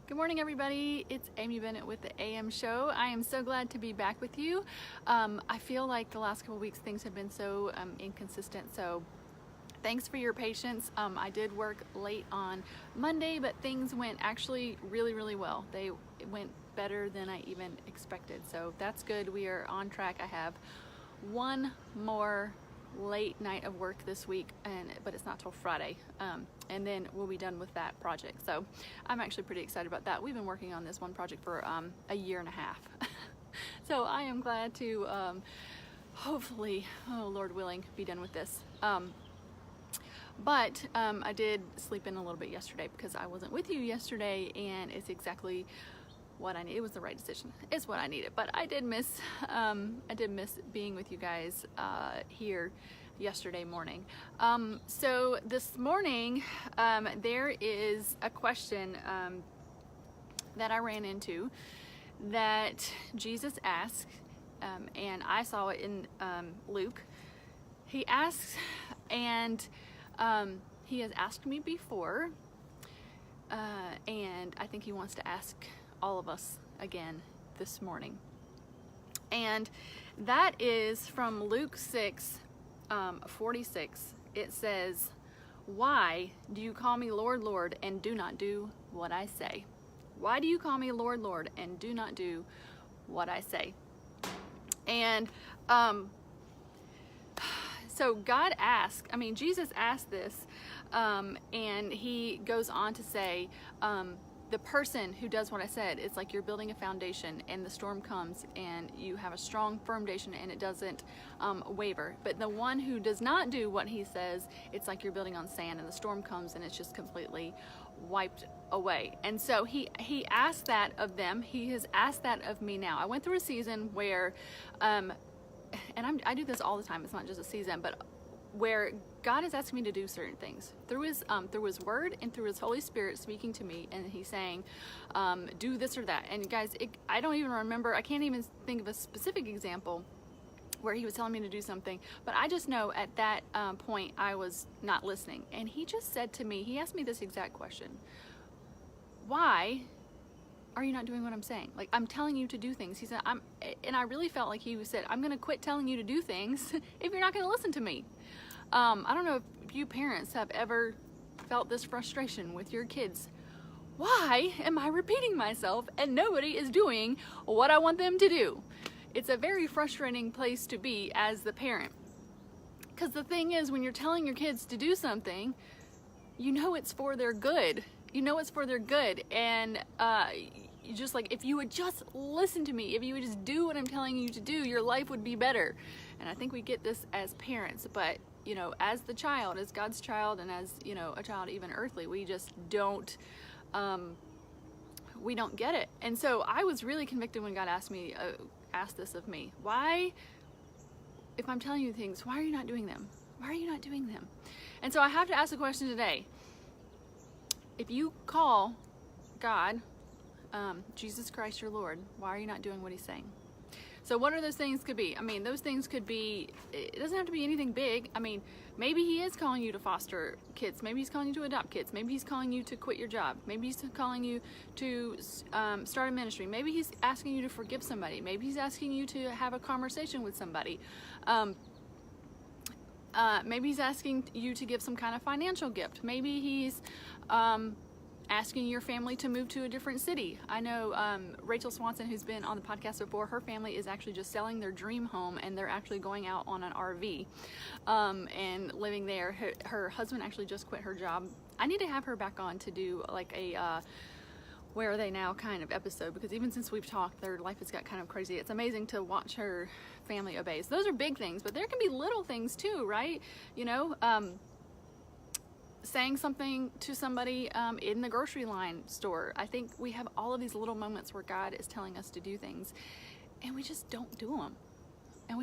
Good morning, everybody. It's Amy Bennett with the AM Show. I am so glad to be back with you. I feel like the last couple weeks things have been so inconsistent, so thanks for your patience. I did work late on Monday, but things went actually really well. It went better than I even expected, so that's good. We are on track. I have one more late night of work this week, but it's not till Friday, and then we'll be done with that project. So I'm actually pretty excited about that. We've been working on this one project for a year and a half. So I am glad to hopefully, oh Lord willing, be done with this. But I did sleep in a little bit yesterday because I wasn't with you yesterday, and it's exactly what I need. It was the right decision. It's what I needed. But I did miss being with you guys here yesterday morning. So this morning there is a question that I ran into that Jesus asked, and I saw it in Luke. He asks, and he has asked me before, and I think he wants to ask all of us again this morning. And that is from Luke 6:46. It says, "Why do you call me Lord, Lord, and do not do what I say?" Why do you call me Lord, Lord, and do not do what I say? And so God asked, Jesus asked this, and he goes on to say, the person who does what I said, it's like you're building a foundation and the storm comes and you have a strong foundation and it doesn't waver. But the one who does not do what he says, it's like you're building on sand and the storm comes and it's just completely wiped away. And so he asked that of them. He has asked that of me now. I went through a season where, and I do this all the time, it's not just a season, but where God is asking me to do certain things through his word and through his Holy Spirit speaking to me, and he's saying, do this or that. And guys, I don't even remember, I can't even think of a specific example where he was telling me to do something, but I just know at that point I was not listening. And he just said to me, he asked me this exact question: why are you not doing what I'm saying? Like, I'm telling you to do things. He said, and I really felt like he said, I'm going to quit telling you to do things if you're not going to listen to me. I don't know if you parents have ever felt this frustration with your kids. Why am I repeating myself and nobody is doing what I want them to do? It's a very frustrating place to be as the parent. Because the thing is, when you're telling your kids to do something, you know it's for their good. You know it's for their good. And you just like, if you would just listen to me, if you would just do what I'm telling you to do, your life would be better. And I think we get this as parents, but you know, as the child, as God's child, and as, you know, a child even earthly, we just don't get it. And so I was really convicted when God asked this of me. Why, if I'm telling you things, why are you not doing them? Why are you not doing them? And so I have to ask the question today: if you call God Jesus Christ your Lord, why are you not doing what he's saying? So what are those things could be? Those things could be, it doesn't have to be anything big. Maybe he is calling you to foster kids. Maybe he's calling you to adopt kids. Maybe he's calling you to quit your job. Maybe he's calling you to start a ministry. Maybe he's asking you to forgive somebody. Maybe he's asking you to have a conversation with somebody. Maybe he's asking you to give some kind of financial gift. Maybe he's asking your family to move to a different city. I know Rachel Swanson, who's been on the podcast before, her family is actually just selling their dream home and they're actually going out on an RV and living there. Her husband actually just quit her job. I need to have her back on to do like a Where Are They Now kind of episode, because even since we've talked, their life has got kind of crazy. It's amazing to watch her family obey. So those are big things, but there can be little things too, right? You know, saying something to somebody in the grocery line store. I think we have all of these little moments where God is telling us to do things and we just don't do them. And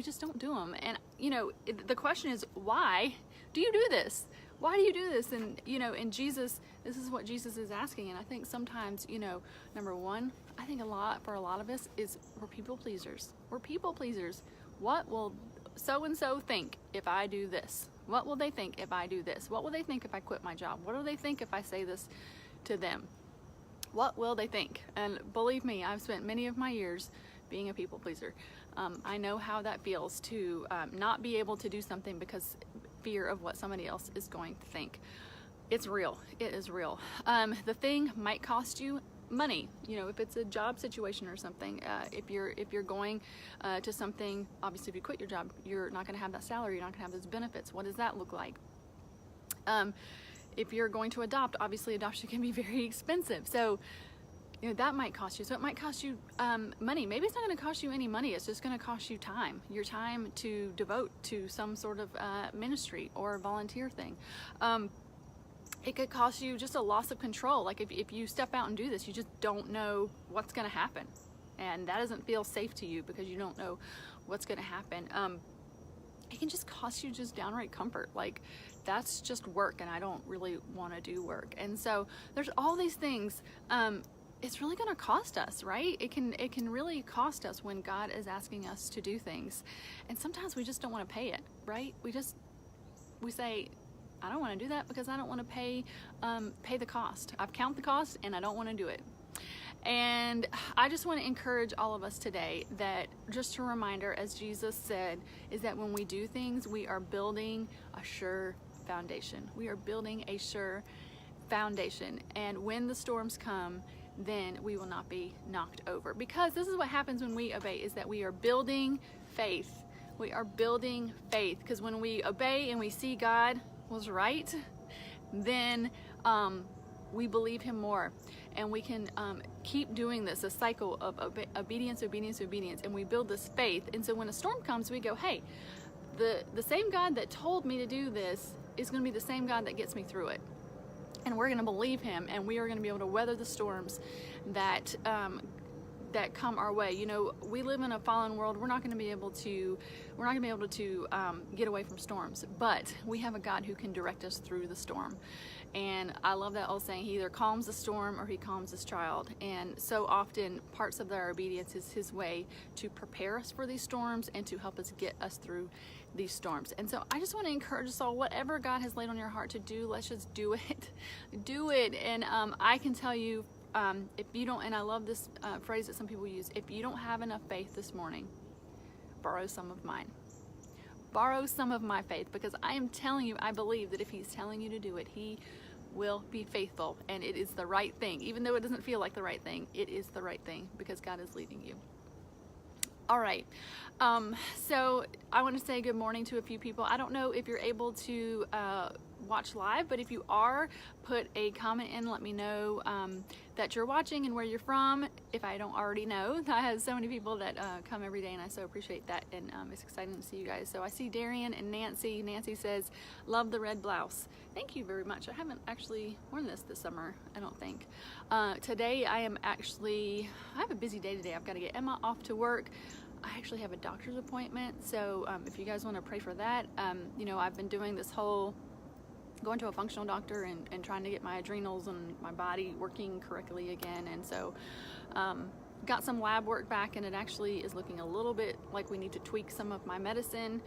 you know, the question is, why do you do this? Why do you do this? And you know, and Jesus, this is what Jesus is asking. And I think sometimes, you know, number one, I think for a lot of us is we're people pleasers. What will so-and-so think if I do this? What will they think if I do this? What will they think if I quit my job? What will they think if I say this to them? What will they think? And believe me, I've spent many of my years being a people pleaser. I know how that feels to not be able to do something because fear of what somebody else is going to think. It's real. It is real. The thing might cost you money. You know, if it's a job situation or something, if you're going to something, obviously if you quit your job, you're not going to have that salary, you're not going to have those benefits. What does that look like? If you're going to adopt, obviously adoption can be very expensive. So, you know, that might cost you. So it might cost you money. Maybe it's not going to cost you any money. It's just going to cost you time. Your time to devote to some sort of ministry or volunteer thing. It could cost you just a loss of control. Like if you step out and do this, you just don't know what's going to happen. And that doesn't feel safe to you because you don't know what's going to happen. It can just cost you just downright comfort. Like that's just work and I don't really want to do work. And so there's all these things. It's really going to cost us, right? It can really cost us when God is asking us to do things. And sometimes we just don't want to pay it, right? We say, I don't want to do that because I don't want to pay the cost. I've counted the cost and I don't want to do it. And I just want to encourage all of us today that just a reminder, as Jesus said, is that when we do things, we are building a sure foundation. We are building a sure foundation. And when the storms come, then we will not be knocked over. Because this is what happens when we obey, is that we are building faith. We are building faith. Because when we obey and we see God was right, then we believe him more. And we can keep doing this, a cycle of obedience, obedience, obedience. And we build this faith. And so when a storm comes, we go, hey, the same God that told me to do this is going to be the same God that gets me through it. And we're going to believe him, and we are going to be able to weather the storms that that come our way. You know, we live in a fallen world. We're not going to be able to get away from storms, but we have a God who can direct us through the storm. And I love that old saying, he either calms the storm or he calms his child. And so often parts of our obedience is his way to prepare us for these storms and to help us get us through these storms. And so I just want to encourage us all, whatever God has laid on your heart to do, let's just do it. Do it. And I can tell you, if you don't, and I love this phrase that some people use, if you don't have enough faith this morning, borrow some of mine. Borrow some of my faith, because I am telling you, I believe that if he's telling you to do it, he will be faithful, and it is the right thing. Even though it doesn't feel like the right thing, it is the right thing because God is leading you. All right, so I want to say good morning to a few people. I don't know if you're able to watch live, but if you are, put a comment in, let me know that you're watching and where you're from, if I don't already know. I have so many people that come every day, and I so appreciate that, and it's exciting to see you guys. So I see Darian and Nancy. Nancy says, love the red blouse. Thank you very much. I haven't actually worn this summer, I don't think. Today I have a busy day today. I've got to get Emma off to work. I actually have a doctor's appointment, so if you guys want to pray for that. You know, I've been doing this whole going to a functional doctor and trying to get my adrenals and my body working correctly again, and so got some lab work back, and it actually is looking a little bit like we need to tweak some of my medicine.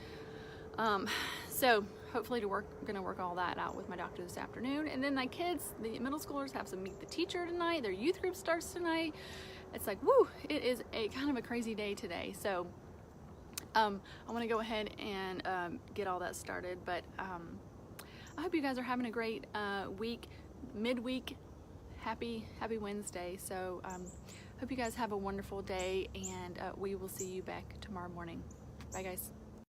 So hopefully gonna work all that out with my doctor this afternoon. And then my kids, the middle schoolers, have some meet the teacher tonight. Their youth group starts tonight. It's like, woo, it is a kind of a crazy day today. So I want to go ahead and get all that started. But I hope you guys are having a great week, midweek. Happy Wednesday. So hope you guys have a wonderful day, and we will see you back tomorrow morning. Bye, guys.